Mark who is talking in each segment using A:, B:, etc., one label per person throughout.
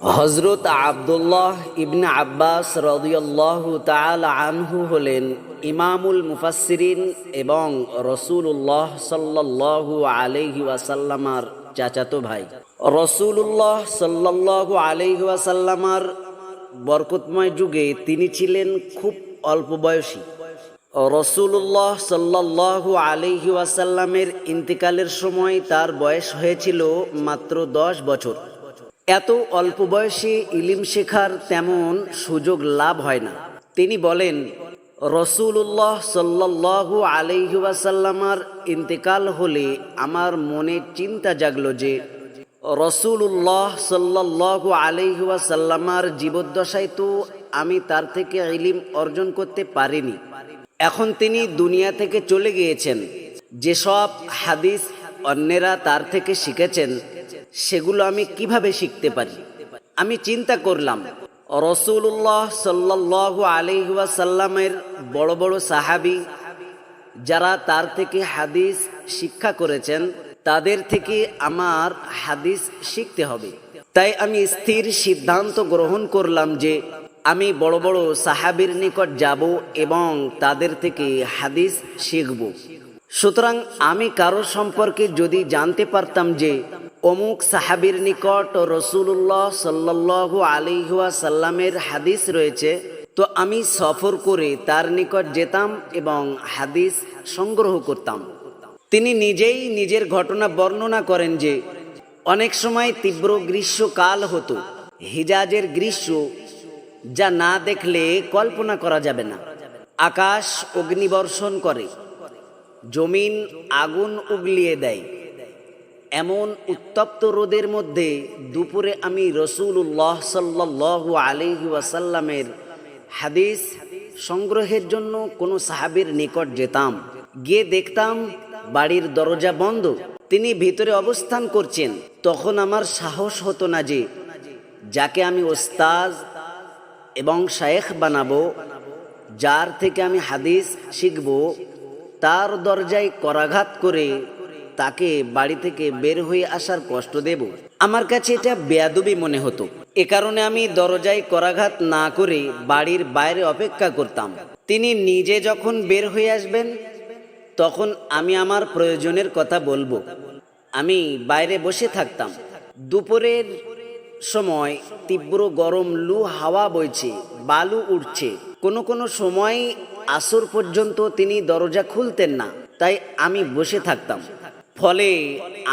A: হযরত আব্দুল্লাহ ইবনে আব্বাস রাদিয়াল্লাহু তাআলা আনহু হলেন ইমামুল মুফাসসিরিন এবং রাসূলুল্লাহ সাল্লাল্লাহু আলাইহি ওয়াসাল্লামার চাচাতো ভাই। রাসূলুল্লাহ সাল্লাল্লাহু আলাইহি ওয়াসাল্লামার বরকতময় যুগে তিনি ছিলেন খুব অল্প বয়সী। রাসূলুল্লাহ সাল্লাল্লাহু আলাইহি ওয়াসাল্লামের ইন্তেকালের সময় তার বয়স হয়েছিল মাত্র 10 বছর। এত অল্প বয়সে ইলম শেখার তেমন সুযোগ লাভ হয় না। তিনি বলেন, রাসূলুল্লাহ সাল্লাল্লাহু আলাইহি ওয়াসাল্লামার ইন্তেকাল হলে আমার মনে চিন্তা জাগলো যে রাসূলুল্লাহ সাল্লাল্লাহু আলাইহি ওয়াসাল্লামার জীবদ্দশায় তো আমি তার থেকে ইলম অর্জন করতে পারিনি। এখন তিনি দুনিয়া থেকে চলে গিয়েছেন, যেসব হাদিস অন্যেরা তার থেকে শিখেছেন সেগুলো আমি কিভাবে শিখতে পারি। আমি চিন্তা করলাম, রাসূলুল্লাহ সাল্লাল্লাহু আলাইহি ওয়াসাল্লামের বড় বড় সাহাবী যারা তার থেকে হাদিস শিক্ষা করেছেন তাদের থেকে আমার হাদিস শিখতে হবে। তাই আমি স্থির সিদ্ধান্ত গ্রহণ করলাম যে আমি বড় বড় সাহাবীর নিকট যাব এবং তাদের থেকে হাদিস শিখব। সুতরাং আমি কারো সম্পর্কে যদি জানতে পারতাম যে অমুক সাহাবীর নিকট রাসূলুল্লাহ সাল্লাল্লাহু আলাইহি ওয়াসাল্লামের হাদিস রয়েছে, তো আমি সফর করে তার নিকট যেতাম এবং হাদিস সংগ্রহ করতাম। তিনি নিজেই নিজের ঘটনা বর্ণনা করেন যে অনেক সময় তীব্র গ্রীষ্মকাল হতো, হিজাজের গ্রীষ্ম, যা না দেখলে কল্পনা করা যাবে না। আকাশ অগ্নিবর্ষণ করে, জমিন আগুন উগলিয়ে দেয়। এমন উত্তপ্ত রোদের মধ্যে দুপুরে আমি রাসূলুল্লাহ সাল্লাল্লাহু আলাইহি ওয়াসাল্লামের হাদিস সংগ্রহের জন্য কোনো সাহাবীর নিকট যেতাম। গিয়ে দেখতাম বাড়ির দরজা বন্ধ, তিনি ভিতরে অবস্থান করছেন। তখন আমার সাহস হতো না যে যাকে আমি ওস্তাদ এবং শায়েখ বানাবো, যার থেকে আমি হাদিস শিখব, তার দরজায় করাঘাত করে তাকে বাড়ি থেকে বের হয়ে আসার কষ্ট দেব। আমার কাছে এটা বেয়াদবি মনে হতো। এ কারণে আমি দরজায় করাঘাত না করে বাড়ির বাইরে অপেক্ষা করতাম। তিনি নিজে যখন বের হয়ে আসবেন তখন আমি আমার প্রয়োজনের কথা বলবো। আমি বাইরে বসে থাকতাম। দুপুরের সময় তীব্র গরম লু হাওয়া বইছে, বালু উঠছে। কোনো কোনো সময় আসর পর্যন্ত তিনি দরজা খুলতেন না, তাই আমি বসে থাকতাম। ফলে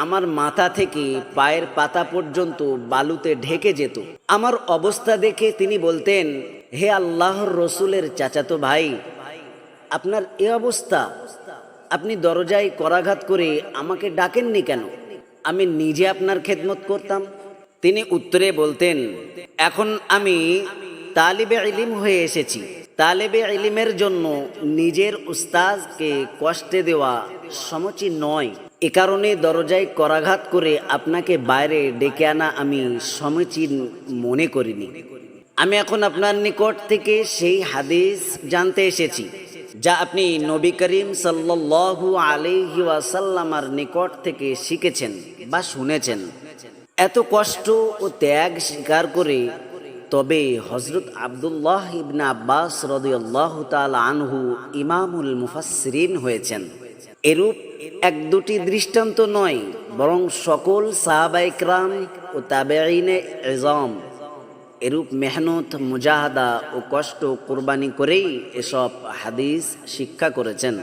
A: আমার মাথা থেকে পায়ের পাতা পর্যন্ত বালুতে ঢেকে যেত। আমার অবস্থা দেখে তিনি বলতেন, হে আল্লাহর রসুলের চাচাতো ভাই, আপনার এ অবস্থা, আপনি দরজায় করাঘাত করে আমাকে ডাকেননি কেন? আমি নিজে আপনার খেদমত করতাম। তিনি উত্তরে বলতেন, এখন আমি তালিবে ইলম হয়ে এসেছি। তালেবে ইলমের জন্য নিজের উস্তাদকে কষ্টে দেওয়া সমীচীন নয়। এ কারণে দরজায় করাঘাত করে আপনাকে বাইরে ডেকে আনা আমি সমীচীন মনে করিনি। আমি এখন আপনার নিকট থেকে সেই হাদিস জানতে এসেছি যা আপনি নবী করিম সাল্লাল্লাহু আলাইহি ওয়াসাল্লামার নিকট থেকে শিখেছেন বা শুনেছেন। এত কষ্ট ও ত্যাগ স্বীকার করে তবে হযরত আব্দুল্লাহ ইবনে আব্বাস রাদিয়াল্লাহু তাআলা আনহু ইমামুল মুফাসসিরিন হয়েছেন। এরূপ এক দুটি দৃষ্টান্ত নয়, বরং সকল সাহাবায়ে কেরাম ও তাবেঈনে ইযম এরূপ মেহনত, মুজাহাদা ও কষ্ট কুরবানি করেই এসব হাদিস শিক্ষা করেছেন।